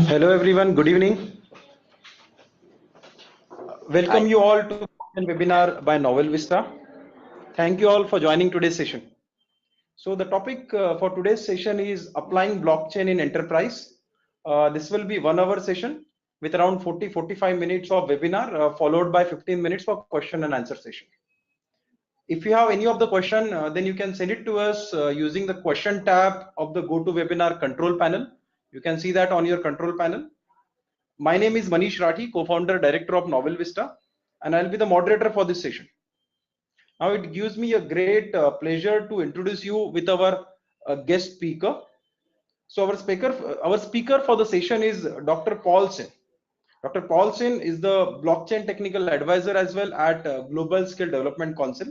Hello everyone, good evening. Hi. Welcome you all to the webinar by NovelVista. Thank you all for joining today's session. So the topic for today's session is applying blockchain in enterprise. This will be 1 hour session with around 40-45 minutes of webinar followed by 15 minutes for question and answer session. If you have any of the question, then you can send it to us using the question tab of the GoToWebinar control panel. You can see that on your control panel. My name is Manish Rathi, co-founder, director of NovelVista, and I'll be the moderator for this session. Now it gives me a great pleasure to introduce you with our guest speaker. So our speaker for the session is Dr. Paul Sin. Dr. Paul Sin is the blockchain technical advisor as well at Global Skill Development Council.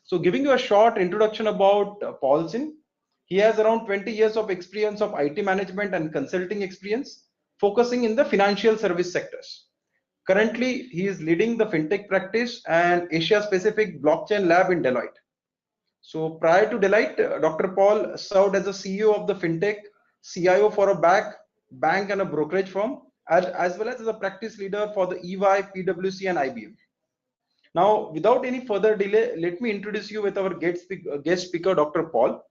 So giving you a short introduction about Paul Sin, he has around 20 years of experience of IT management and consulting experience, focusing in the financial service sectors. Currently, he is leading the fintech practice and Asia Pacific Blockchain Lab in Deloitte. So prior to Deloitte, Dr. Paul served as a CEO of the fintech, CIO for a bank and a brokerage firm, as well as a practice leader for the EY, PwC, and IBM. Now, without any further delay, let me introduce you with our guest speaker, Dr. Paul.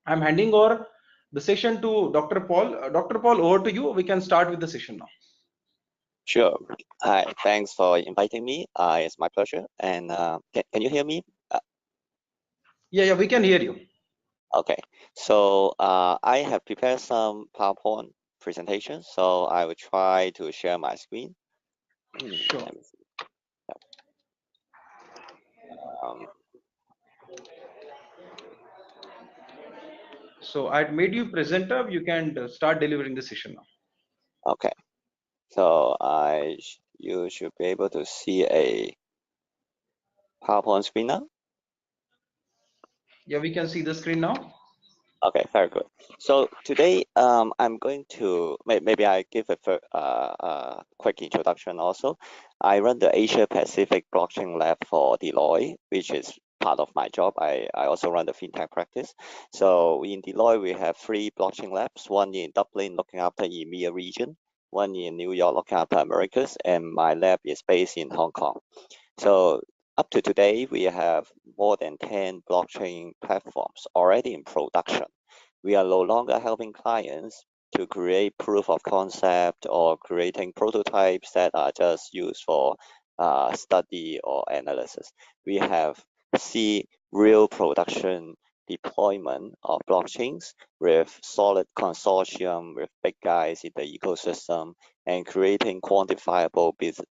I'm handing over the session to Dr. Paul. Dr. Paul, over to you. We can start with the session now. Sure. Hi. Thanks for inviting me. It's my pleasure. And can you hear me? Yeah, we can hear you. Okay. So I have prepared some PowerPoint presentations. So I will try to share my screen. Sure. Let me see. So I'd made you presenter. You can start delivering the session now. Okay. So you should be able to see a PowerPoint screen now. Yeah, we can see the screen now. Okay, very good. So today, I'm going to maybe I give a quick introduction also. I run the Asia Pacific Blockchain Lab for Deloitte, which is part of my job. I also run the fintech practice. So in Deloitte, we have 3 blockchain labs, one in Dublin looking after EMEA region, one in New York looking after Americas, and my lab is based in Hong Kong. So up to today, we have more than 10 blockchain platforms already in production. We are no longer helping clients to create proof of concept or creating prototypes that are just used for study or analysis. We have see real production deployment of blockchains with solid consortium with big guys in the ecosystem and creating quantifiable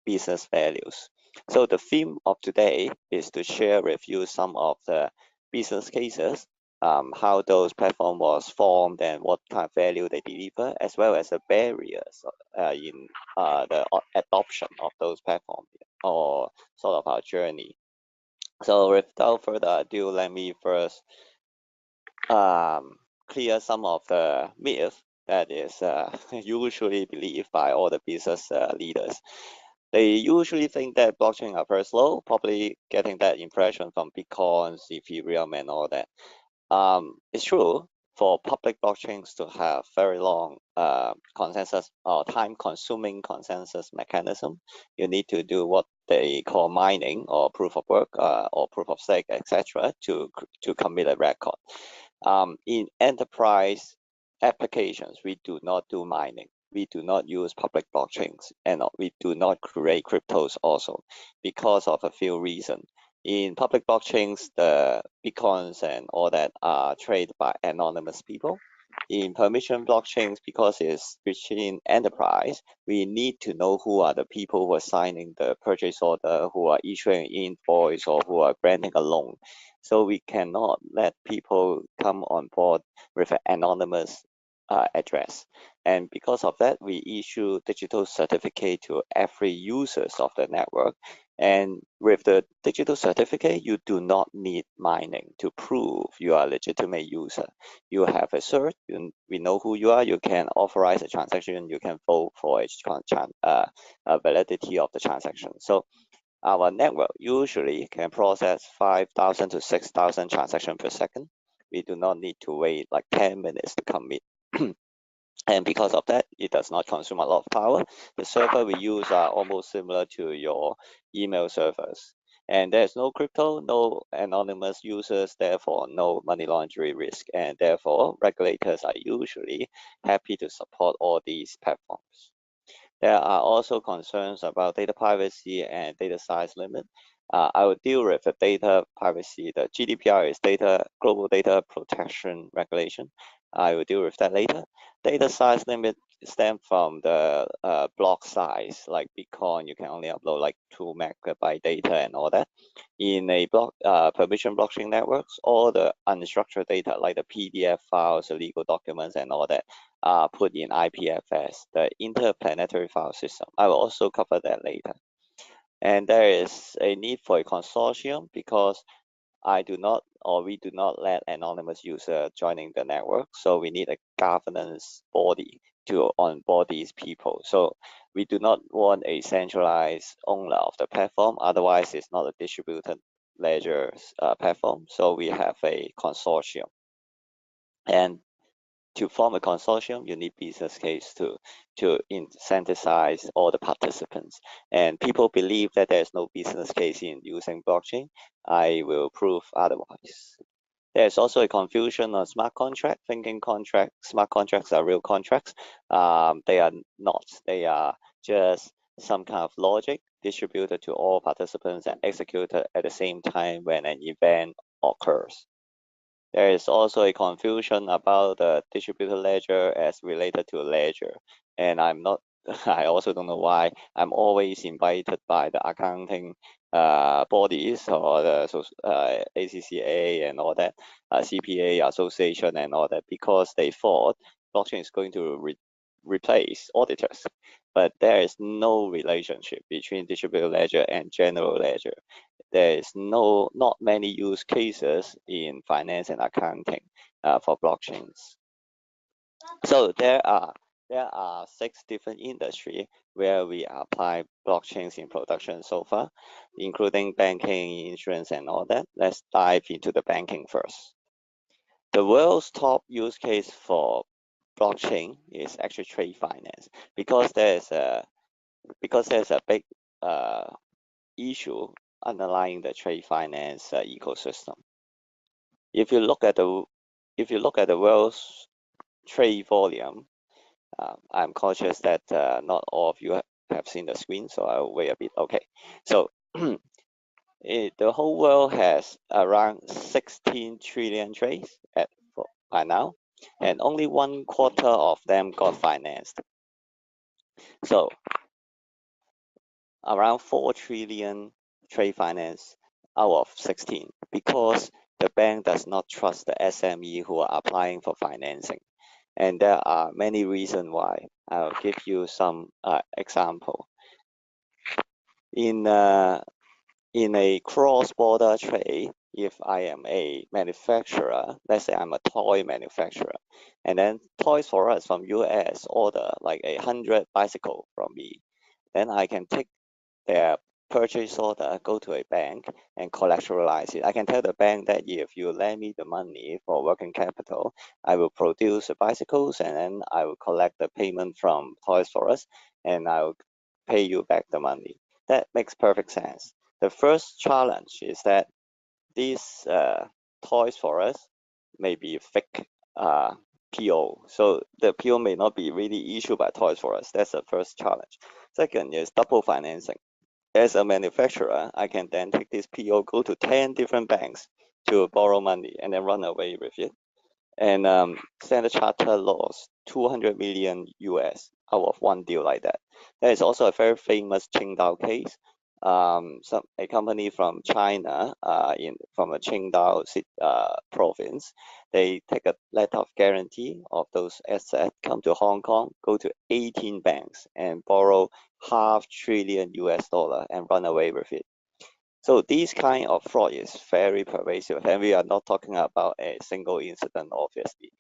business values. So the theme of today is to share with you some of the business cases, how those platforms was formed and what kind of value they deliver, as well as the barriers in the adoption of those platforms or sort of our journey. So without further ado, let me first clear some of the myths that is usually believed by all the business leaders. They usually think that blockchain are very slow, probably getting that impression from Bitcoins, Ethereum, and all that. It's true for public blockchains to have very long consensus or time-consuming consensus mechanism. You need to do what they call mining or proof of work or proof of stake, etc., to commit a record. In enterprise applications, we do not do mining. We do not use public blockchains, and we do not create cryptos also because of a few reasons. In public blockchains, the bitcoins and all that are traded by anonymous people. In permission blockchains, because it's between enterprise, we need to know who are the people who are signing the purchase order, who are issuing invoice, or who are granting a loan. So we cannot let people come on board with an anonymous address. And because of that, we issue digital certificate to every users of the network. And with the digital certificate, you do not need mining to prove you are a legitimate user. You have a cert, we know who you are, you can authorize a transaction, you can vote for a validity of the transaction. So our network usually can process 5,000 to 6,000 transactions per second. we do not need to wait like 10 minutes to commit. And because of that, it does not consume a lot of power. The server we use are almost similar to your email servers. And there's no crypto, no anonymous users, therefore no money laundering risk. And therefore, regulators are usually happy to support all these platforms. There are also concerns about data privacy and data size limit. I will deal with the data privacy. The GDPR is Global Data Protection Regulation. I will deal with that later. Data size limit stem from the block size, like Bitcoin, you can only upload like 2 megabyte data and all that. In a permission blockchain networks, all the unstructured data like the PDF files, the legal documents and all that are put in IPFS, the interplanetary file system. I will also cover that later. And there is a need for a consortium because we do not let anonymous user joining the network. So we need a governance body to onboard these people. So we do not want a centralized owner of the platform. Otherwise, it's not a distributed ledger platform. So we have a consortium. And to form a consortium, you need business case to incentivize all the participants. And people believe that there's no business case in using blockchain. I will prove otherwise. There's also a confusion on smart contract, thinking smart contracts are real contracts. They are not. They are just some kind of logic distributed to all participants and executed at the same time when an event occurs. There is also a confusion about the distributed ledger as related to ledger. And I also don't know why I'm always invited by the accounting bodies or the ACCA and all that, CPA association and all that, because they thought blockchain is going to replace auditors. But there is no relationship between distributed ledger and general ledger. There is not many use cases in finance and accounting for blockchains. So there are 6 different industries where we apply blockchains in production so far, including banking, insurance, and all that. Let's dive into the banking first. The world's top use case for blockchain is actually trade finance because there's a big issue underlying the trade finance ecosystem. If you look at the world's trade volume, I'm conscious that not all of you have seen the screen, so I'll wait a bit. Okay, so the whole world has around 16 trillion trades by now, and only 1/4 of them got financed. So around 4 trillion trade finance out of 16 because the bank does not trust the SME who are applying for financing. And there are many reasons why. I'll give you some example. In a cross-border trade, if I am a manufacturer, let's say I'm a toy manufacturer, and then Toys for Us from US order like 100 bicycle from me, then I can take their purchase order, go to a bank and collateralize it. I can tell the bank that if you lend me the money for working capital, I will produce the bicycles and then I will collect the payment from Toys for Us and I will pay you back the money. That makes perfect sense. The first challenge is that these Toys for Us may be fake PO. So the PO may not be really issued by Toys for Us. That's the first challenge. Second is double financing. As a manufacturer, I can then take this PO, go to 10 different banks to borrow money and then run away with it. And Standard Chartered lost 200 million US out of one deal like that. There is also a very famous Qingdao case. A company from China, from a Qingdao province, they take a letter of guarantee of those assets, come to Hong Kong, go to 18 banks and borrow $500 billion US and run away with it. So this kind of fraud is very pervasive, and we are not talking about a single incident, obviously.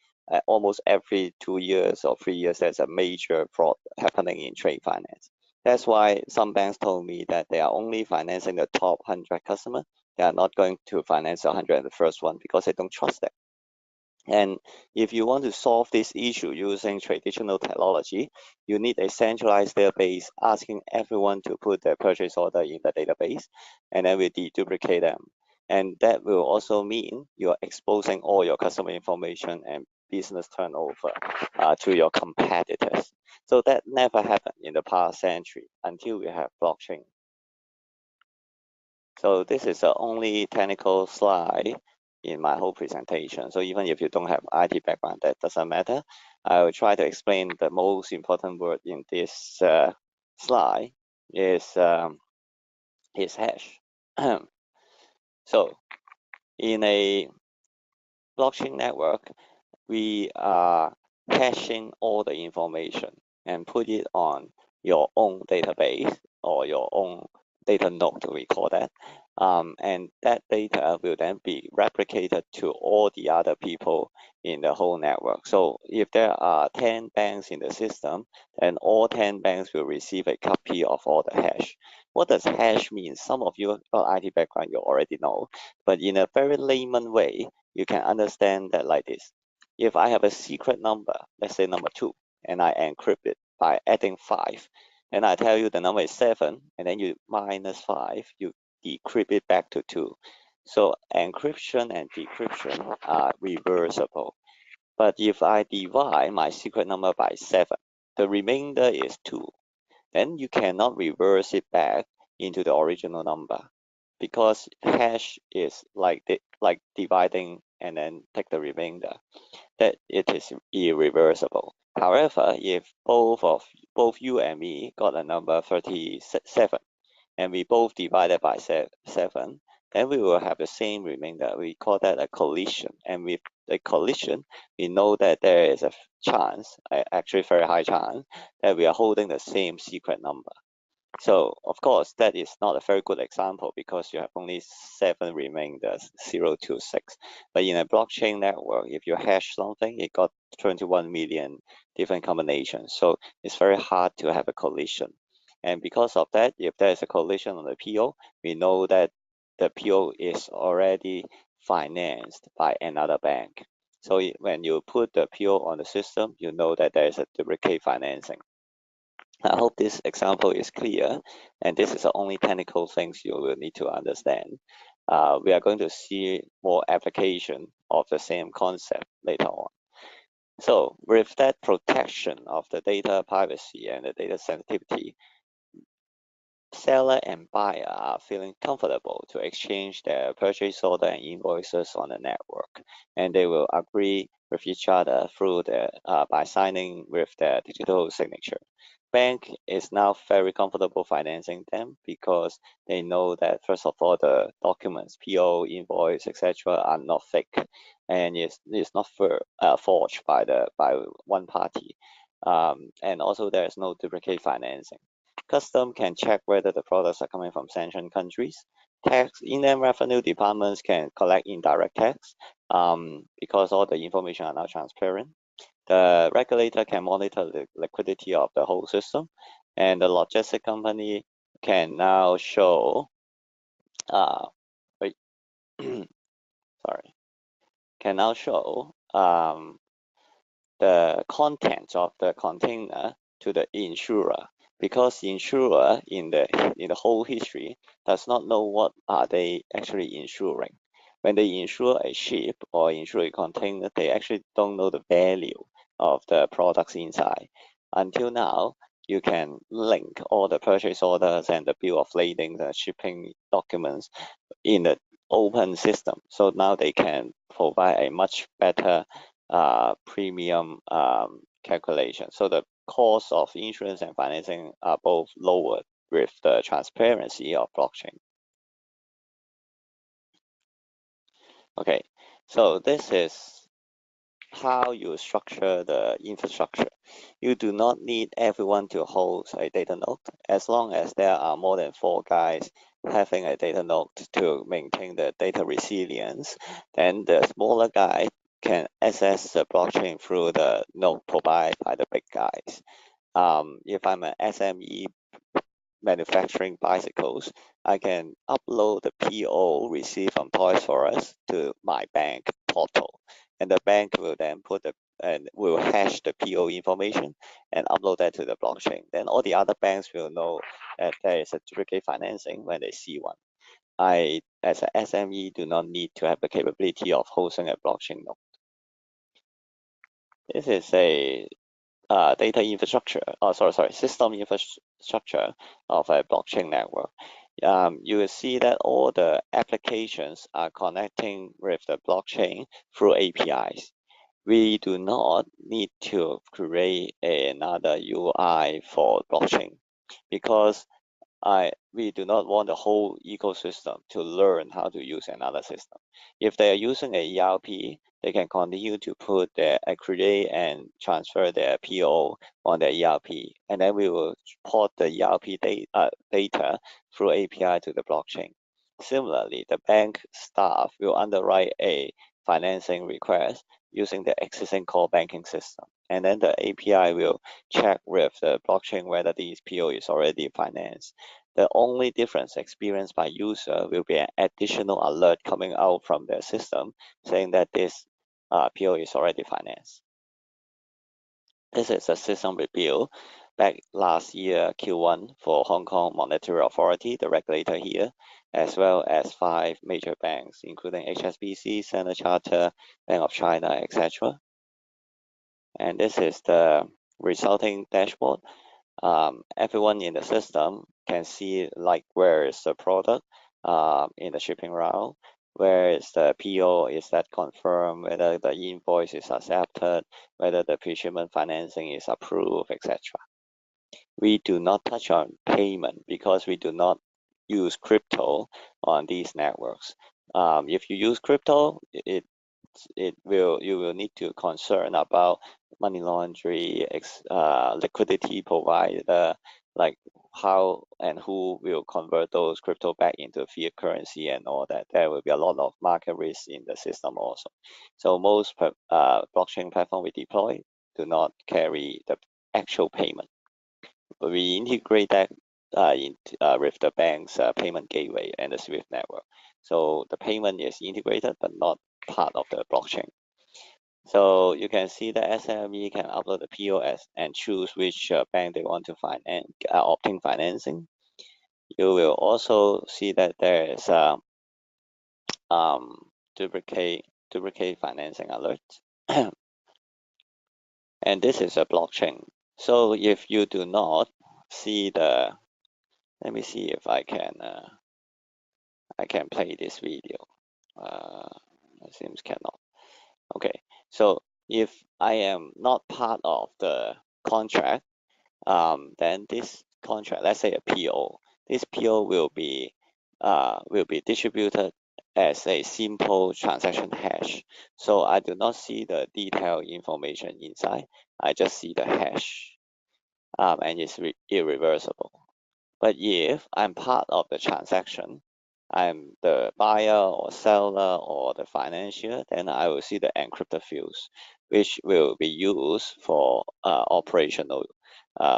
Almost every 2 years or 3 years, there's a major fraud happening in trade finance. That's why some banks told me that they are only financing the top 100 customers. They are not going to finance the 101st one because they don't trust them. And if you want to solve this issue using traditional technology, you need a centralized database asking everyone to put their purchase order in the database, and then we deduplicate them. And that will also mean you're exposing all your customer information and business turnover to your competitors. So that never happened in the past century until we have blockchain. So this is the only technical slide in my whole presentation. So even if you don't have IT background, that doesn't matter. I will try to explain the most important word in this slide is hash. So in a blockchain network, we are hashing all the information and put it on your own database or your own data node, we call that. And that data will then be replicated to all the other people in the whole network. So if there are 10 banks in the system, then all 10 banks will receive a copy of all the hash. What does hash mean? Some of you got IT background, you already know, but in a very layman way, you can understand that like this. If I have a secret number, let's say number 2, and I encrypt it by adding 5, and I tell you the number is 7, and then you minus 5, you decrypt it back to 2. So encryption and decryption are reversible. But if I divide my secret number by 7, the remainder is 2. Then you cannot reverse it back into the original number, because hash is like dividing and then take the remainder, that it is irreversible. However, if both you and me got a number 37, and we both divided by 7, then we will have the same remainder. We call that a collision. And with the collision, we know that there is a chance, actually very high chance, that we are holding the same secret number. So of course, that is not a very good example because you have only 7 remainders, 0 to 6. But in a blockchain network, if you hash something, it got 21 million different combinations. So it's very hard to have a collision. And because of that, if there is a collision on the PO, we know that the PO is already financed by another bank. So when you put the PO on the system, you know that there is a duplicate financing. I hope this example is clear, and this is the only technical things you will need to understand. We are going to see more application of the same concept later on. So with that protection of the data privacy and the data sensitivity, seller and buyer are feeling comfortable to exchange their purchase order and invoices on the network, and they will agree with each other through by signing with their digital signature. Bank is now very comfortable financing them because they know that first of all the documents, PO, invoice, etc., are not fake, and it's not forged by one party, and also there is no duplicate financing. Custom can check whether the products are coming from sanctioned countries. Tax inland revenue departments can collect indirect tax because all the information are now transparent. The regulator can monitor the liquidity of the whole system, and the logistic company can now show, wait, sorry, can now show the contents of the container to the insurer, because the insurer in the whole history does not know what are they actually insuring. When they insure a ship or insure a container, they actually don't know the value of the products inside. Until now, you can link all the purchase orders and the bill of lading, the shipping documents in the open system. So now they can provide a much better premium calculation. So the cost of insurance and financing are both lowered with the transparency of blockchain. Okay, so this is how you structure the infrastructure. You do not need everyone to hold a data node. As long as there are more than 4 guys having a data node to maintain the data resilience, then the smaller guy can access the blockchain through the node provided by the big guys. If I'm an SME manufacturing bicycles, I can upload the PO received from Toys R Us to my bank portal. and the bank will then will hash the PO information and upload that to the blockchain. Then all the other banks will know that there is a duplicate financing when they see one. I, as an SME, do not need to have the capability of hosting a blockchain node. This is a data infrastructure, system infrastructure of a blockchain network. You will see that all the applications are connecting with the blockchain through APIs. We do not need to create another UI for blockchain because we do not want the whole ecosystem to learn how to use another system. If they are using a ERP, they can continue to create and transfer their PO on their ERP, and then we will port the ERP data through API to the blockchain. Similarly, the bank staff will underwrite a financing request using the existing core banking system, and then the API will check with the blockchain whether this PO is already financed. The only difference experienced by user will be an additional alert coming out from the system saying that this PO is already financed. This is a system review back last year, Q1, for Hong Kong Monetary Authority, the regulator here, as well as 5 major banks, including HSBC, Standard Chartered, Bank of China, etc. And this is the resulting dashboard. Everyone in the system can see like where is the product in the shipping route, where is the PO, is that confirmed, whether the invoice is accepted, whether the pre-shipment financing is approved, etc. We do not touch on payment because we do not use crypto on these networks. If you use crypto, you will need to concern about money laundering, liquidity provider, like how and who will convert those crypto back into fiat currency and all that. There will be a lot of market risk in the system also. So most blockchain platform we deploy do not carry the actual payment, but we integrate that with the bank's payment gateway and the SWIFT network. So the payment is integrated but not part of the blockchain. So you can see the SME can upload the POS and choose which bank they want to obtain financing. You will also see that there is a duplicate financing alert. And this is a blockchain. So if you do not see the, let me see if I can play this video. It seems cannot. Okay, so if I am not part of the contract, then this contract, let's say a PO, this PO will be distributed as a simple transaction hash. So I do not see the detailed information inside. I just see the hash, and it's irreversible. But if I'm part of the transaction, I'm the buyer or seller or the financier, then I will see the encrypted fields, which will be used for operational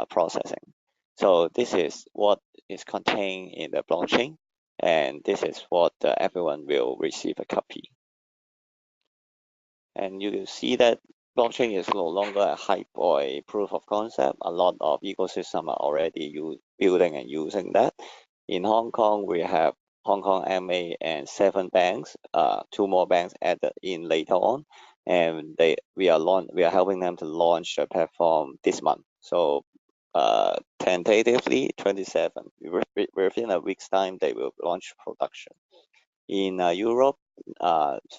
processing. So this is what is contained in the blockchain, and this is what everyone will receive a copy. And you will see that blockchain is no longer a hype or a proof of concept. A lot of ecosystems are already building and using that. In Hong Kong, we have Hong Kong MA and 7 banks, 2 more banks added in later on, and we are helping them to launch the platform this month. So tentatively 27, within a week's time, they will launch production. In Europe,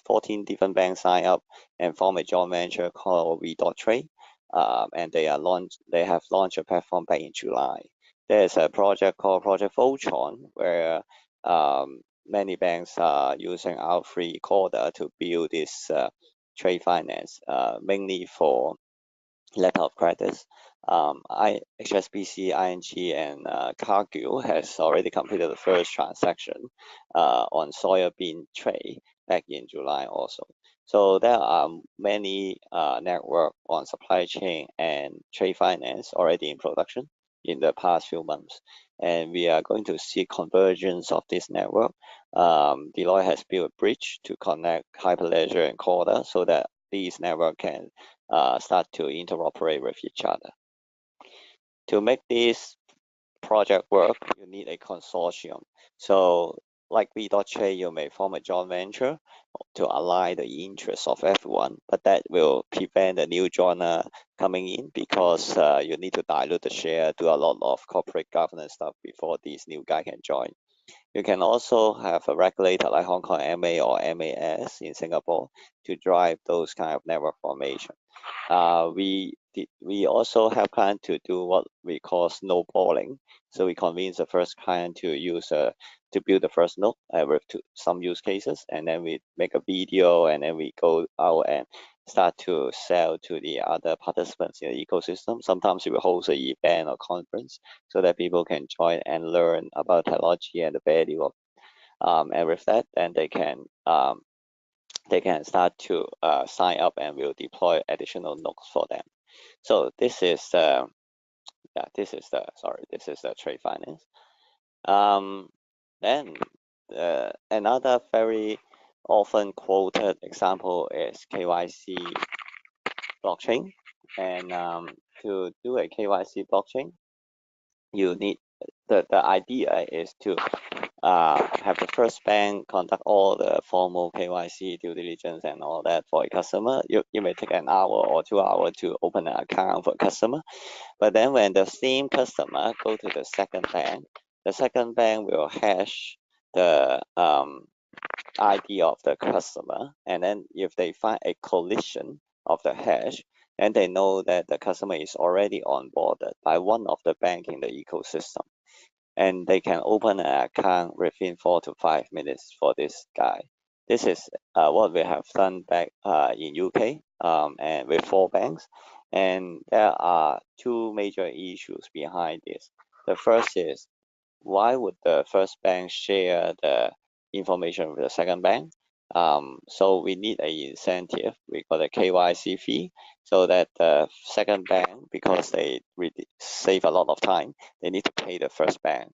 14 different banks sign up and form a joint venture called V.Trade, and they have launched a platform back in July. There's a project called Project Voltron, where many banks are using our free Corda to build this trade finance, mainly for letter of credits. HSBC, ING, and Cargill has already completed the first transaction on soybean trade back in July also. So there are many network on supply chain and trade finance already in production in the past few months, and we are going to see convergence of this network. Deloitte has built a bridge to connect Hyperledger and Corda so that these networks can start to interoperate with each other. To make this project work, you need a consortium. So like Blockchain, you may form a joint venture to align the interests of everyone, but that will prevent a new joiner coming in because you need to dilute the share, do a lot of corporate governance stuff before these new guy can join. You can also have a regulator like Hong Kong MA or MAS in Singapore to drive those kind of network formation. We also have client to do what we call snowballing. So we convince the first client to use to build the first node with some use cases, and then we make a video, and then we go out and start to sell to the other participants in the ecosystem. Sometimes we will host an event or conference so that people can join and learn about technology and the value of and with that, then they can start to sign up, and we'll deploy additional nodes for them. So this is this is the trade finance. Then another very often quoted example is KYC blockchain. And to do a KYC blockchain, you need the idea is to have the first bank conduct all the formal KYC due diligence and all that for a customer. You may take an hour or 2 hours to open an account for a customer. But then when the same customer go to the second bank will hash the ID of the customer. And then if they find a collision of the hash, and they know that the customer is already onboarded by one of the bank in the ecosystem, and they can open an account within 4 to 5 minutes for this guy. This is what we have done back in UK and with 4 banks. And there are 2 major issues behind this. The first is, why would the first bank share the information with the second bank? So we need an incentive, we call it KYC fee, so that the second bank, because they really save a lot of time, they need to pay the first bank.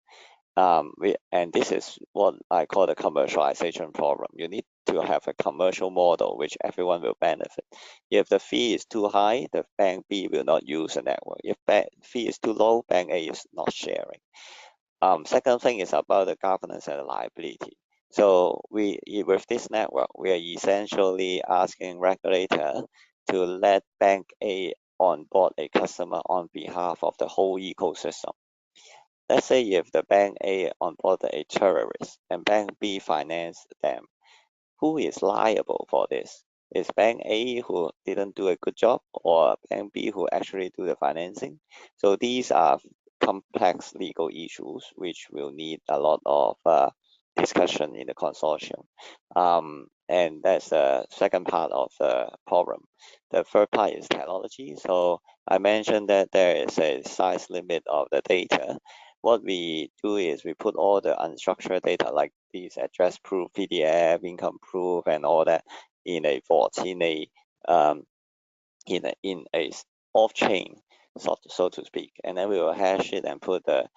And this is what I call the commercialization problem. You need to have a commercial model which everyone will benefit. If the fee is too high, the bank B will not use the network. If fee is too low, bank A is not sharing. Second thing is about the governance and the liability. So with this network, we are essentially asking regulator to let bank A onboard a customer on behalf of the whole ecosystem. Let's say if the bank A onboarded a terrorist and bank B financed them, who is liable for this? Is bank A who didn't do a good job, or bank B who actually do the financing? So these are complex legal issues which will need a lot of discussion in the consortium. And that's the second part of the problem. The third part is technology. So I mentioned that there is a size limit of the data. What we do is we put all the unstructured data like these address proof, PDF, income proof, and all that in a vault, in a off-chain, so to speak, and then we will hash it and put the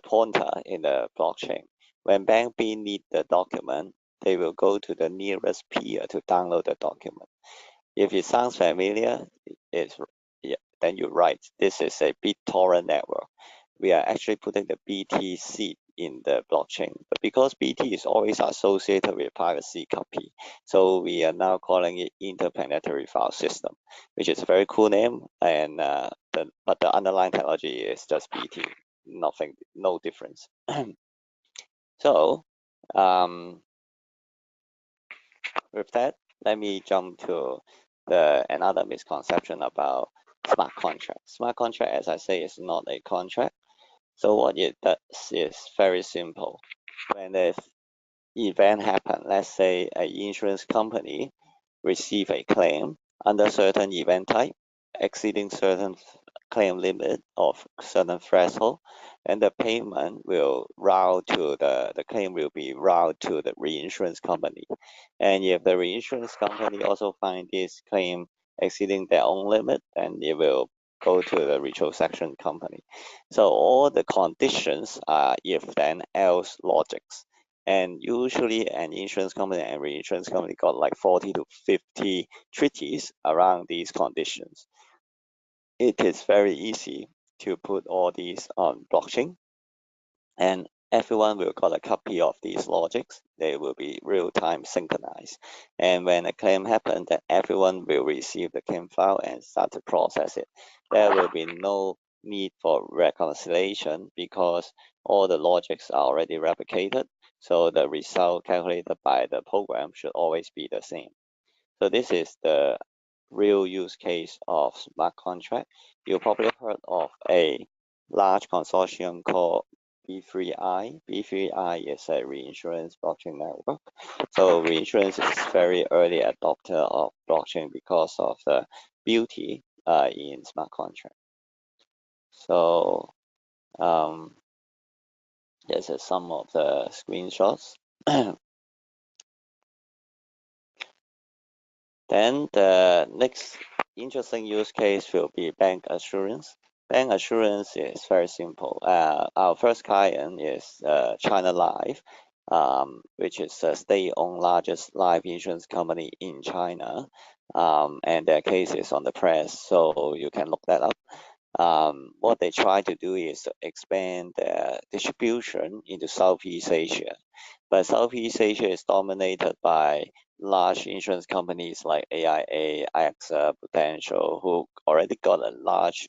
pointer in the blockchain. When bank B need the document, they will go to the nearest peer to download the document. If it sounds familiar, then you're right. This is a BitTorrent network. We are actually putting the BT seed in the blockchain, but because BT is always associated with privacy copy, so we are now calling it interplanetary file system, which is a very cool name. And but the underlying technology is just BT, nothing, no difference. So with that, let me jump to another misconception about smart contract. Smart contract, as I say, is not a contract. So what it does is very simple. When the event happens, let's say an insurance company receive a claim under certain event type, exceeding certain claim limit of certain threshold, and the payment will route to the claim will be routed to the reinsurance company. And if the reinsurance company also find this claim exceeding their own limit, then it will go to the retrocession company. So all the conditions are if then else logics. And usually an insurance company and reinsurance company got like 40 to 50 treaties around these conditions. It is very easy to put all these on blockchain, and everyone will got a copy of these logics. They will be real-time synchronized. And when a claim happens, then everyone will receive the claim file and start to process it. There will be no need for reconciliation because all the logics are already replicated. So the result calculated by the program should always be the same. So this is the real use case of smart contract. You probably heard of a large consortium called B3I. B3I is a reinsurance blockchain network. So reinsurance is very early adopter of blockchain because of the beauty in smart contract. So this is some of the screenshots. Then the next interesting use case will be Bancassurance. Bancassurance is very simple. Our first client is China Life, which is the state-owned largest life insurance company in China. And their case is on the press, so you can look that up. What they try to do is to expand their distribution into Southeast Asia. But Southeast Asia is dominated by large insurance companies like AIA, AXA, Prudential, who already got a large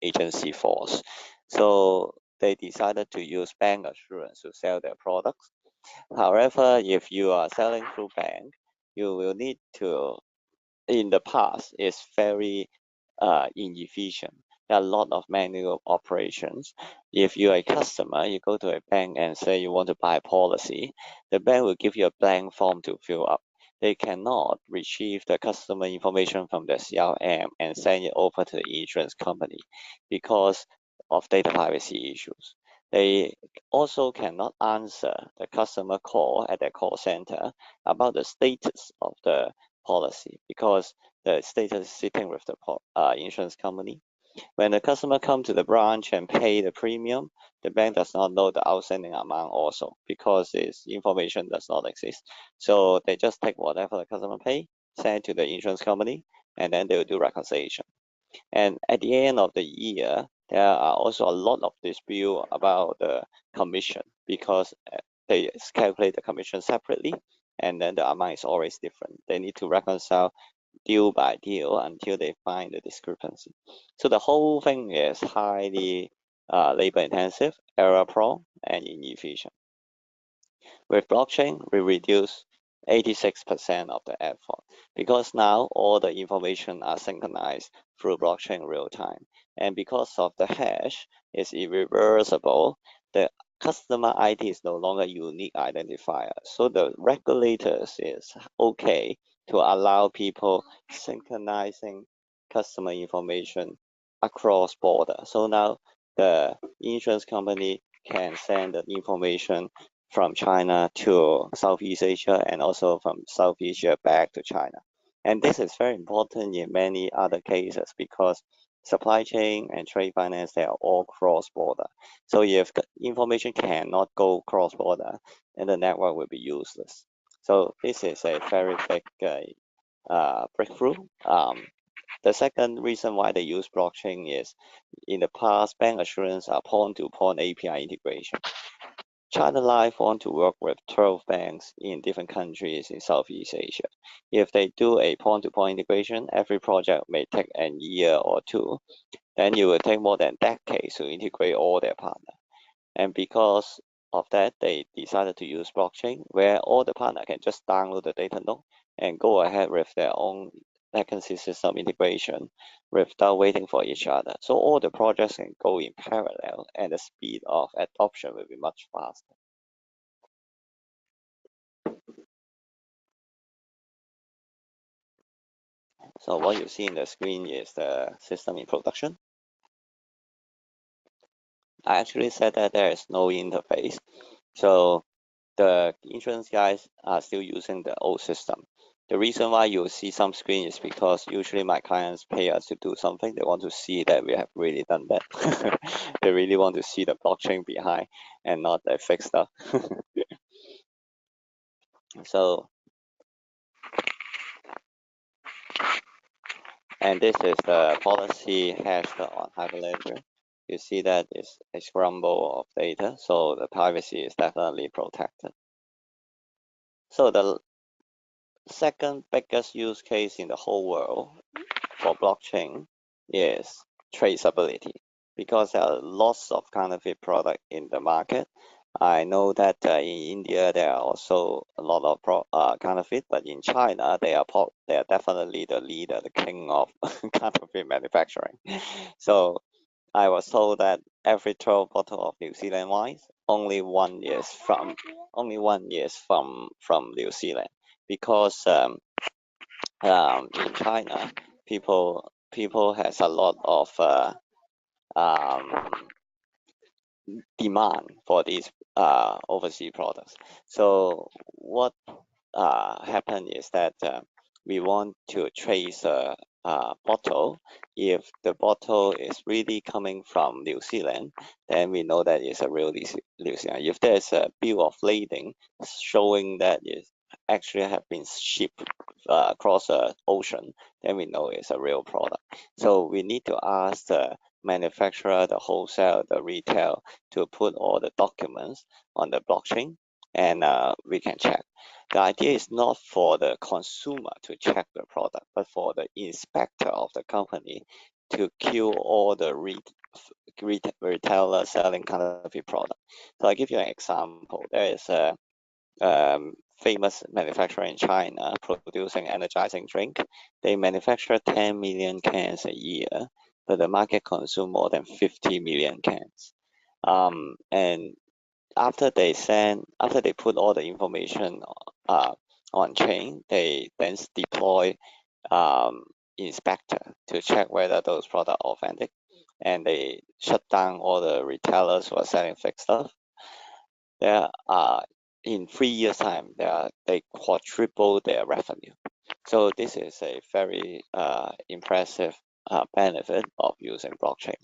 agency force. So they decided to use Bancassurance to sell their products. However, if you are selling through bank, you will need to, in the past, it's very inefficient. There are a lot of manual operations. If you're a customer, you go to a bank and say you want to buy a policy, the bank will give you a blank form to fill up. They cannot retrieve the customer information from the CRM and send it over to the insurance company because of data privacy issues. They also cannot answer the customer call at their call center about the status of the policy because the status is sitting with the insurance company. When the customer comes to the branch and pay the premium, the bank does not know the outstanding amount also because this information does not exist. So they just take whatever the customer pay, send it to the insurance company, and then they will do reconciliation. And at the end of the year, there are also a lot of dispute about the commission because they calculate the commission separately, and then the amount is always different. They need to reconcile deal by deal until they find the discrepancy. So the whole thing is highly labor intensive, error prone, and inefficient. With blockchain, we reduce 86% of the effort because now all the information are synchronized through blockchain real time. And because of the hash is irreversible, the customer ID is no longer unique identifier. So the regulators is okay to allow people synchronizing customer information across border. So now the insurance company can send the information from China to Southeast Asia and also from Southeast Asia back to China. And this is very important in many other cases because supply chain and trade finance, they are all cross-border. So if the information cannot go cross-border, then the network will be useless. So this is a very big breakthrough. The second reason why they use blockchain is in the past, Bancassurance are point-to-point API integration. China Life want to work with 12 banks in different countries in Southeast Asia. If they do a point-to-point integration, every project may take a year or two. Then it will take more than decades to integrate all their partners. And because of that, they decided to use blockchain, where all the partners can just download the data node and go ahead with their own legacy system integration without waiting for each other. So all the projects can go in parallel and the speed of adoption will be much faster. So what you see in the screen is the system in production. I actually said that there is no interface. So the insurance guys are still using the old system. The reason why you see some screen is because usually my clients pay us to do something. They want to see that we have really done that. They really want to see the blockchain behind and not the fake stuff. So, and this is the policy hashed on Hyperledger. You see that it's a scramble of data, so the privacy is definitely protected. So the second biggest use case in the whole world for blockchain is traceability, because there are lots of counterfeit product in the market. I know that in India there are also a lot of counterfeit, but in China they are definitely the leader, the king of counterfeit manufacturing. So I was told that every 12 bottle of New Zealand wine, only one is from New Zealand, because in China, people has a lot of um, demand for these overseas products. So what happened is that we want to trace a bottle. If the bottle is really coming from New Zealand, then we know that it's a real New Zealand. If there's a bill of lading showing that it actually have been shipped across the ocean, then we know it's a real product. So we need to ask the manufacturer, the wholesale, the retail to put all the documents on the blockchain, and we can check. The idea is not for the consumer to check the product, but for the inspector of the company to kill all the retailers selling counterfeit product. So I give you an example. There is a famous manufacturer in China producing energizing drink. They manufacture 10 million cans a year, but the market consume more than 50 million cans. And after they put all the information on chain, they then deploy inspector to check whether those products are authentic, and they shut down all the retailers who are selling fake stuff. There are in 3 years time they quadruple their revenue. So this is a very impressive benefit of using blockchain.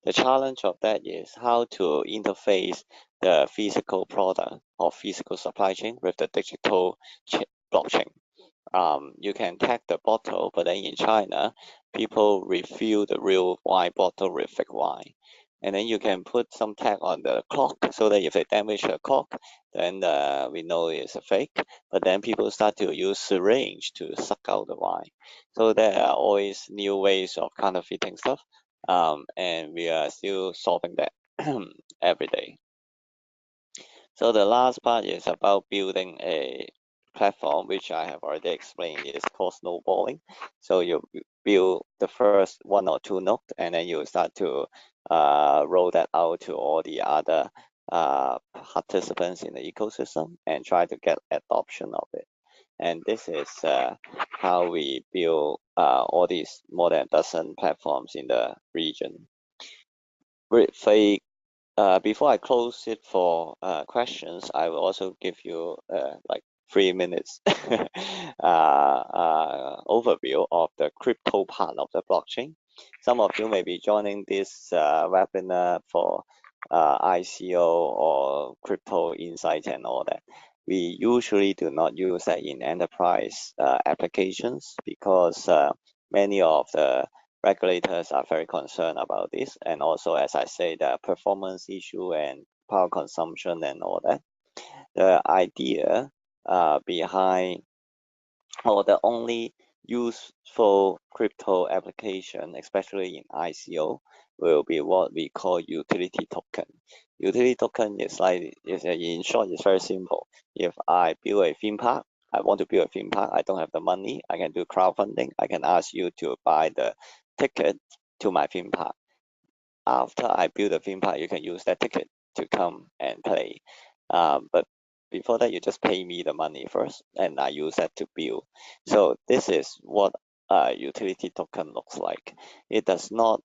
The challenge of that is how to interface the physical product or physical supply chain with the digital blockchain. You can tag the bottle, but then in China, people refill the real wine bottle with fake wine. And then you can put some tag on the cork so that if they damage the cork, then we know it's a fake. But then people start to use syringe to suck out the wine. So there are always new ways of counterfeiting stuff, and we are still solving that every day. So the last part is about building a platform, which I have already explained is called snowballing. So you build the first one or two nodes, and then you start to roll that out to all the other participants in the ecosystem and try to get adoption of it. And this is how we build all these more than a dozen platforms in the region. Before I close it for questions, I will also give you like 3 minutes overview of the crypto part of the blockchain. Some of you may be joining this webinar for ICO or crypto insight and all that. We usually do not use that in enterprise applications because many of the regulators are very concerned about this, and also, as I say, the performance issue and power consumption and all that. The idea behind, or the only useful crypto application, especially in ICO, will be what we call utility token. Utility token in short, it's very simple. If I build a theme park, I want to build a theme park, I don't have the money, I can do crowdfunding. I can ask you to buy the ticket to my theme park. After I build a theme park, you can use that ticket to come and play. But before that, you just pay me the money first, and I use that to build. So this is what a utility token looks like. It does not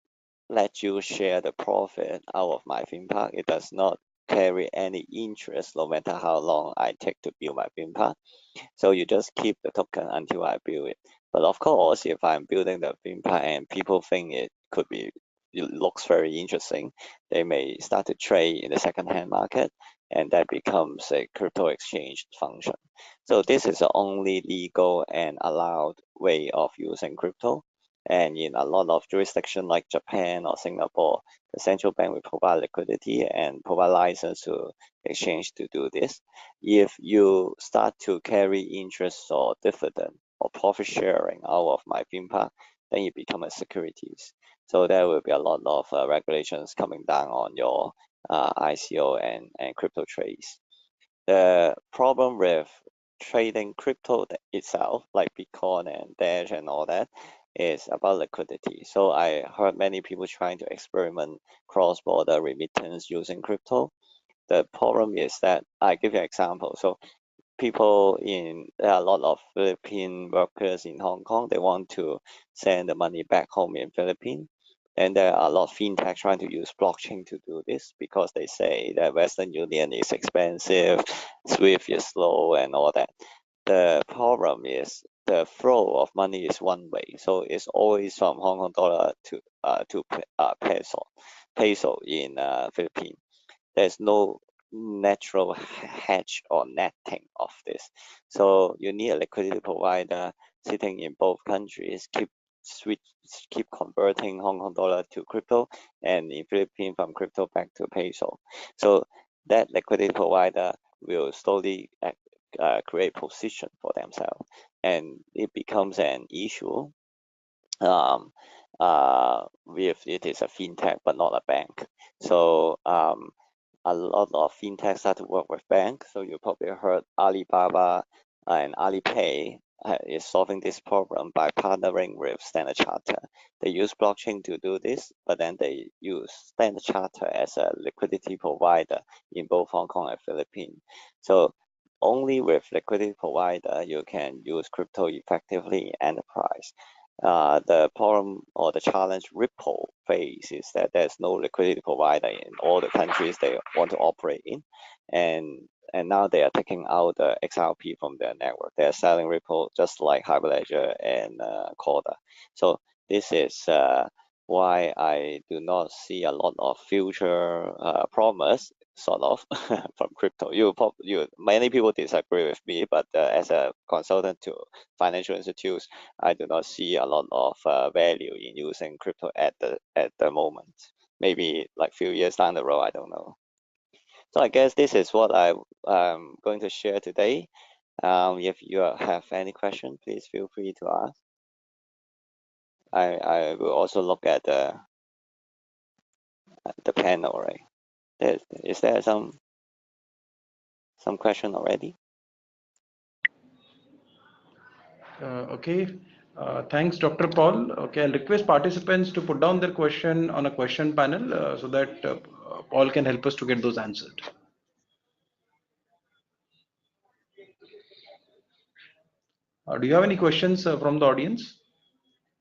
let you share the profit out of my theme park. It does not carry any interest, no matter how long I take to build my theme park. So you just keep the token until I build it. But of course, if I'm building the theme park and people think it could be it looks very interesting, they may start to trade in the second-hand market, and that becomes a crypto exchange function. So this is the only legal and allowed way of using crypto. And in a lot of jurisdictions like Japan or Singapore, the central bank will provide liquidity and provide license to exchange to do this. If you start to carry interest or dividend or profit sharing out of my FinPark, then it becomes a securities. So there will be a lot of regulations coming down on your ICO and crypto trades. The problem with trading crypto itself, like Bitcoin and Dash and all that, is about liquidity. So I heard many people trying to experiment cross-border remittance using crypto. The problem is that, I give you an example. So there are a lot of Philippine workers in Hong Kong, they want to send the money back home in Philippines. And there are a lot of fintech trying to use blockchain to do this because they say that Western Union is expensive, Swift is slow, and all that. The problem is the flow of money is one way, so it's always from Hong Kong dollar to peso in Philippines. There's no natural hedge or netting of this. So you need a liquidity provider sitting in both countries, keep converting Hong Kong dollar to crypto, and in Philippines from crypto back to peso. So that liquidity provider will slowly create position for themselves, and it becomes an issue if it is a fintech but not a bank. So a lot of fintechs start to work with banks. So you probably heard Alibaba and Alipay is solving this problem by partnering with Standard Charter. They use blockchain to do this, but then they use Standard Charter as a liquidity provider in both Hong Kong and Philippines. So only with liquidity provider you can use crypto effectively in enterprise. The problem or the challenge Ripple face is that there's no liquidity provider in all the countries they want to operate in, and now they are taking out the XRP from their network. They are selling Ripple just like Hyperledger and Corda. So this is why I do not see a lot of future promise sort of from crypto. Many people disagree with me, but as a consultant to financial institutes, I do not see a lot of value in using crypto at the moment. Maybe like few years down the road, I don't know. So I guess this is what I'm going to share today. If you have any question, please feel free to ask. I will also look at the panel, right? Is there some question already? Okay. Thanks, Dr. Paul. Okay, I'll request participants to put down their question on a question panel so that Paul can help us to get those answered. Do you have any questions from the audience?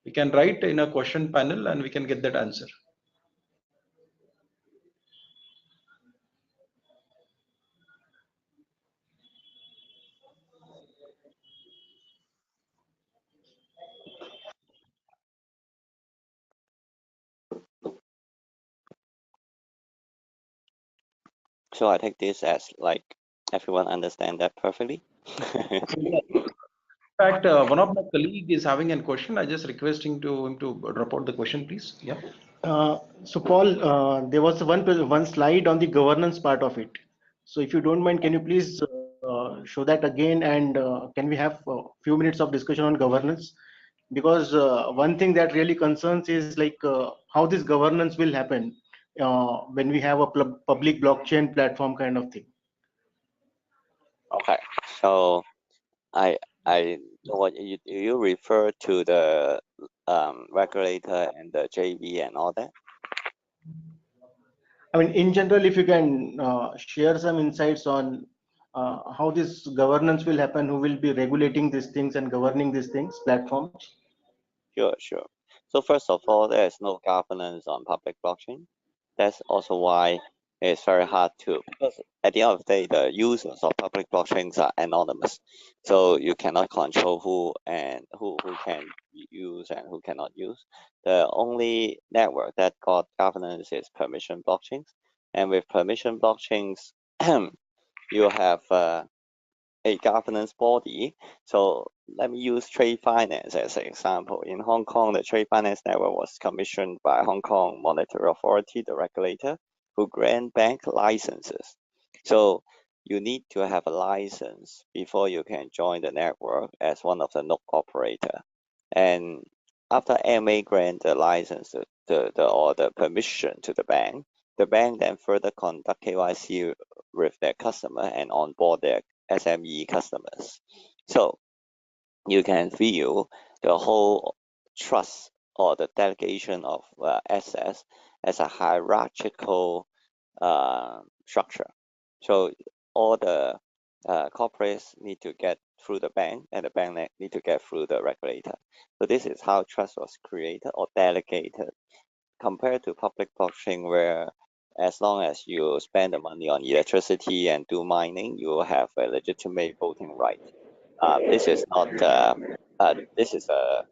We can write in a question panel and we can get that answer. So I take this as like everyone understand that perfectly. In fact, one of my colleague is having a question. I just requesting to him to drop out the question, please. Yeah. So Paul, there was one slide on the governance part of it. So if you don't mind, can you please show that again, and can we have a few minutes of discussion on governance? Because one thing that really concerns is like how this governance will happen when we have a public blockchain platform kind of thing. Okay, so I know what you refer to the regulator and the JV and all that. I mean, in general, if you can share some insights on how this governance will happen, who will be regulating these things and governing these things, platforms. Sure. So first of all, there is no governance on public blockchain. That's also why It's very hard to, because at the end of the day, the users of public blockchains are anonymous. So you cannot control who can use and who cannot use. The only network that got governance is permission blockchains. And with permission blockchains, you have a governance body. So let me use trade finance as an example. In Hong Kong, the trade finance network was commissioned by Hong Kong Monetary Authority, the regulator, who grant bank licenses. So you need to have a license before you can join the network as one of the node operator. And after MA grant the license or the permission to the bank then further conduct KYC with their customer and onboard their SME customers. So you can view the whole trust or the delegation of assets as a hierarchical structure. So all the corporates need to get through the bank, and the bank need to get through the regulator. So this is how trust was created or delegated, compared to public blockchain, where as long as you spend the money on electricity and do mining, you will have a legitimate voting right. This is not. This is a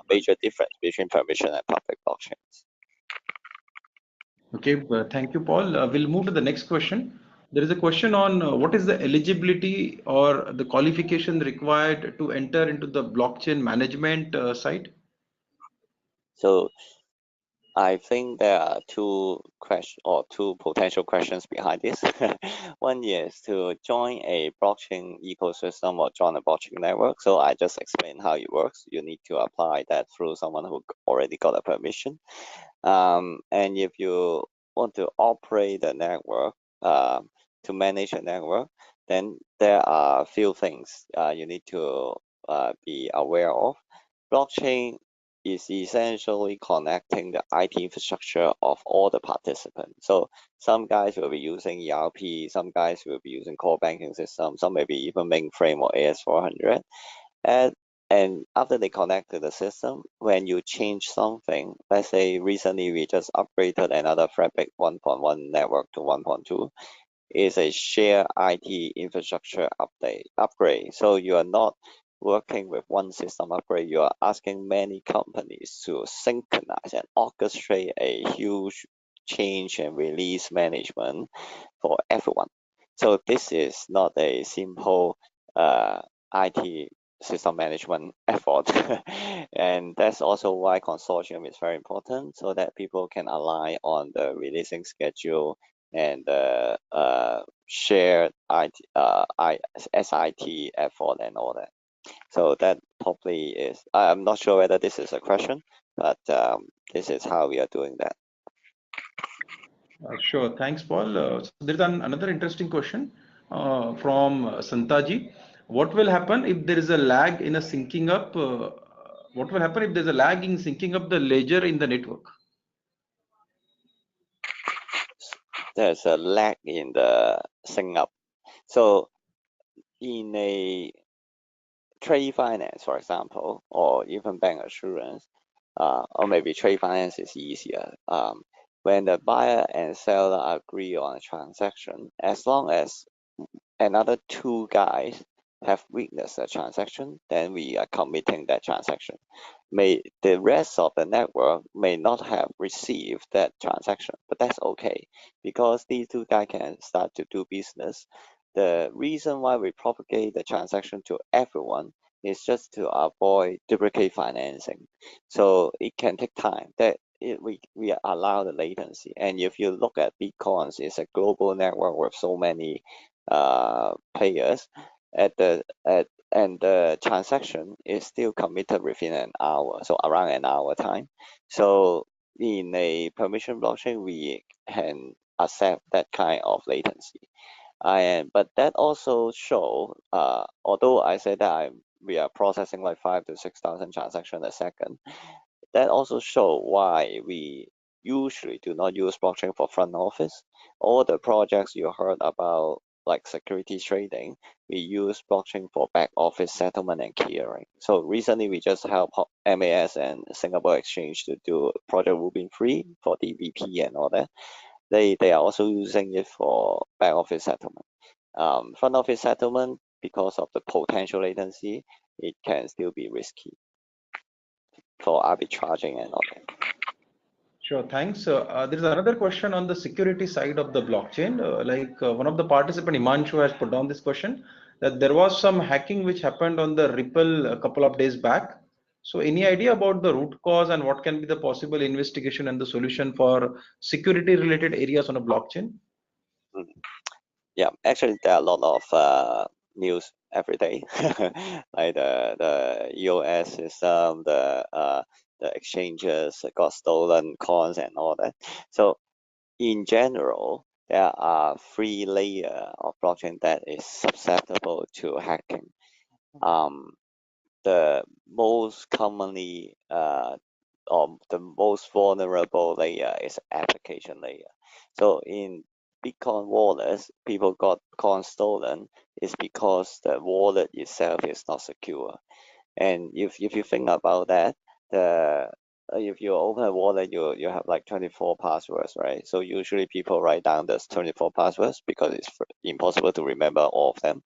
major difference between permission and public blockchains. Okay, thank you, Paul. We'll move to the next question. There is a question on what is the eligibility or the qualification required to enter into the blockchain management side? So I think there are two potential questions behind this. One is to join a blockchain ecosystem or join a blockchain network. So I just explained how it works. You need to apply that through someone who already got a permission. And if you want to operate the network, to manage a network, then there are a few things you need to be aware of. Blockchain is essentially connecting the IT infrastructure of all the participants. So some guys will be using ERP, some guys will be using core banking system, some maybe even mainframe or AS400. And after they connect to the system, when you change something, let's say recently we just upgraded another Fabric 1.1 network to 1.2, is a shared IT infrastructure upgrade. So you are not working with one system upgrade, you are asking many companies to synchronize and orchestrate a huge change and release management for everyone. So this is not a simple IT system management effort. And that's also why consortium is very important, so that people can align on the releasing schedule and the shared SIT effort and all that. So that probably is, I'm not sure whether this is a question, but this is how we are doing that. Sure, thanks, Paul. So there's another interesting question from Santaji. What will happen if there is a lag in a syncing up? What will happen if there's a lag in syncing up the ledger in the network? There's a lag in the sync up. So in a trade finance, for example, or even Bancassurance, or maybe trade finance is easier. When the buyer and seller agree on a transaction, as long as another two guys have witnessed a transaction, then we are committing that transaction. The rest of the network may not have received that transaction, but that's okay, because these two guys can start to do business. The reason why we propagate the transaction to everyone is just to avoid duplicate financing. So it can take time. We allow the latency. And if you look at Bitcoins, it's a global network with so many players and the transaction is still committed within an hour, so around an hour time. So in a permission blockchain, we can accept that kind of latency. But that also show, although I said that we are processing like 5,000 to 6,000 transactions a second, that also show why we usually do not use blockchain for front office. All the projects you heard about, like securities trading, we use blockchain for back office settlement and clearing. So recently we just helped MAS and Singapore Exchange to do Project Rubin 3 for DVP and all that. They are also using it for back office settlement. Front office settlement, because of the potential latency, it can still be risky for arbitraging and all that. Sure, thanks. There is another question on the security side of the blockchain. One of the participant, Imanshu, has put down this question that there was some hacking which happened on the Ripple a couple of days back. So, any idea about the root cause and what can be the possible investigation and the solution for security related areas on a blockchain? Mm. Yeah, actually, there are a lot of news every day, like the EOS system, the exchanges got stolen, coins, and all that. So in general, there are three layers of blockchain that is susceptible to hacking. The most commonly or the most vulnerable layer is application layer. So in Bitcoin wallets, people got coins stolen is because the wallet itself is not secure. And if you think about that, the if you open a wallet, you have like 24 passwords, right? So usually people write down those 24 passwords because it's impossible to remember all of them,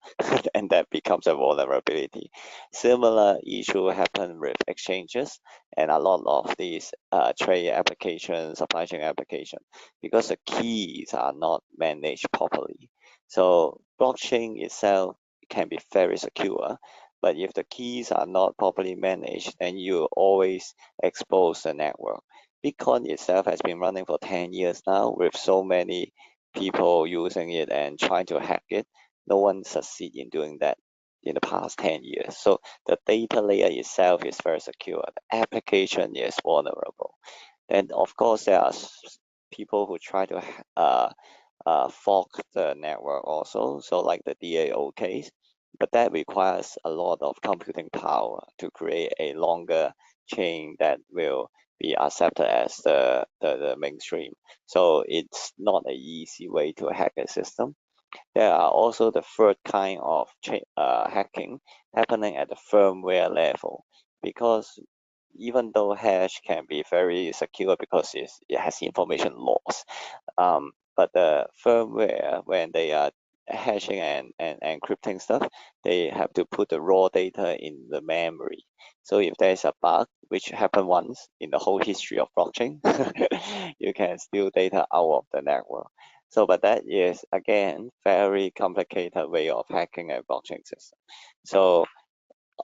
and that becomes a vulnerability. Similar issue happen with exchanges and a lot of these trade applications, supply chain application, because the keys are not managed properly. So blockchain itself can be very secure, but if the keys are not properly managed, then you always expose the network. Bitcoin itself has been running for 10 years now with so many people using it and trying to hack it. No one succeed in doing that in the past 10 years. So the data layer itself is very secure. The application is vulnerable. And of course, there are people who try to fork the network also. So like the DAO case, but that requires a lot of computing power to create a longer chain that will be accepted as the mainstream. So it's not an easy way to hack a system. There are also the third kind of hacking happening at the firmware level, because even though hash can be very secure because it has information loss, but the firmware, when they are hashing and encrypting stuff, they have to put the raw data in the memory. So if there's a bug, which happened once in the whole history of blockchain, you can steal data out of the network. So, but that is again very complicated way of hacking a blockchain system. So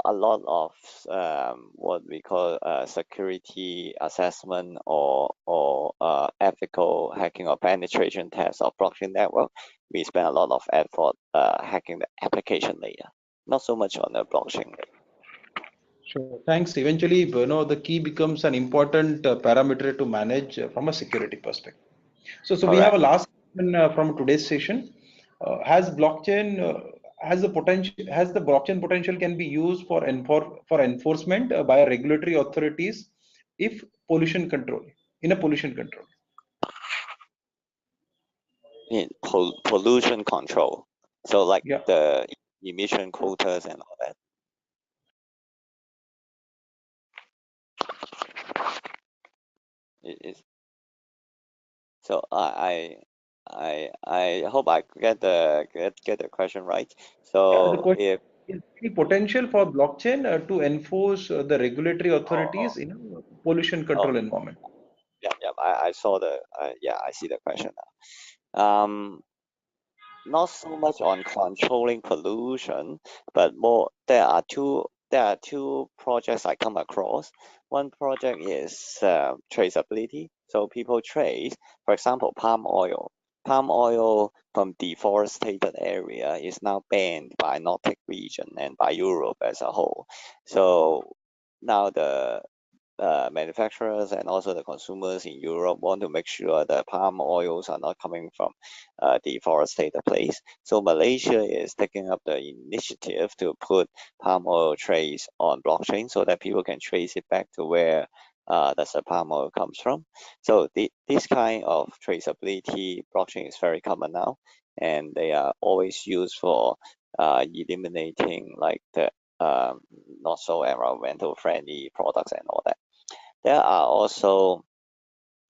a lot of what we call security assessment or ethical hacking or penetration tests of blockchain network. We spend a lot of effort hacking the application layer, not so much on the blockchain layer. Sure. Thanks. Eventually, the key becomes an important parameter to manage from a security perspective. So we have a Correct. last question from today's session. Has blockchain has the blockchain potential can be used for enforcement by regulatory authorities if pollution control in a pollution control? In pollution control. So like Yeah. the emission quotas and all that. It is. So I hope I get the question right. Yeah. The So question if is any potential for blockchain to enforce the regulatory oh, authorities in a pollution oh, control environment? yeah, I saw the yeah, I see the question now. Not so much on controlling pollution, but more there are two projects I come across. One project is traceability. So people trace, for example, palm oil. Palm oil from deforested area is now banned by Nordic region and by Europe as a whole. So now the manufacturers and also the consumers in Europe want to make sure that palm oils are not coming from deforested place. So Malaysia is taking up the initiative to put palm oil trace on blockchain so that people can trace it back to where does the palm oil comes from. So this kind of traceability blockchain is very common now, and they are always used for eliminating like the not so environmental friendly products and all that. There are also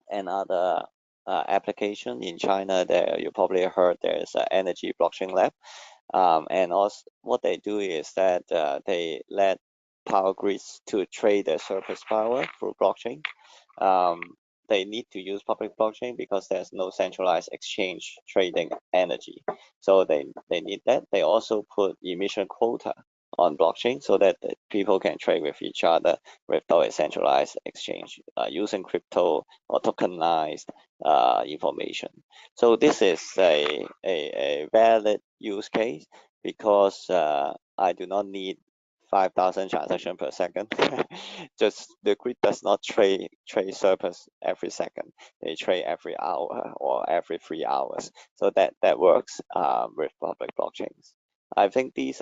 another application in China. There you probably heard there's an energy blockchain lab, and also what they do is that they let power grids to trade their surplus power through blockchain. They need to use public blockchain because there's no centralized exchange trading energy. So they need that. They also put emission quota on blockchain so that people can trade with each other without a centralized exchange using crypto or tokenized information. So this is a valid use case because I do not need 5,000 transactions per second. Just the grid does not trade surplus every second. They trade every hour or every 3 hours. So that works with public blockchains. I think these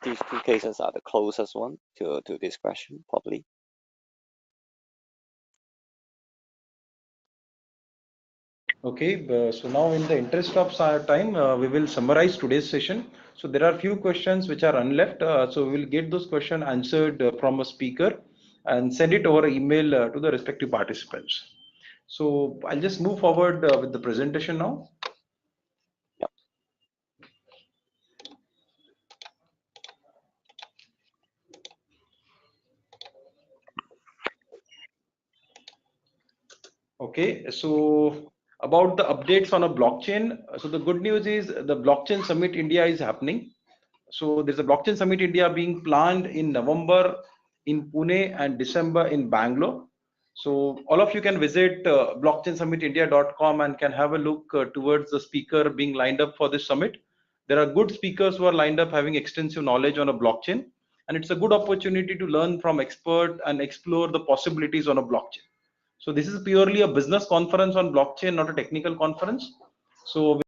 two cases are the closest one to this question, probably. Okay, so now in the interest of time, we will summarize today's session. So there are few questions which are unleft. So we will get those questions answered from a speaker and send it over email to the respective participants. So I'll just move forward with the presentation now. Yep. Okay, so about the updates on a blockchain. So the good news is the Blockchain Summit India is happening. So there's a Blockchain Summit India being planned in November in Pune and December in Bangalore. So all of you can visit blockchainsummitindia.com and can have a look towards the speaker being lined up for this summit. There are good speakers who are lined up having extensive knowledge on a blockchain, and it's a good opportunity to learn from expert and explore the possibilities on a blockchain. So this is purely a business conference on blockchain, not a technical conference. So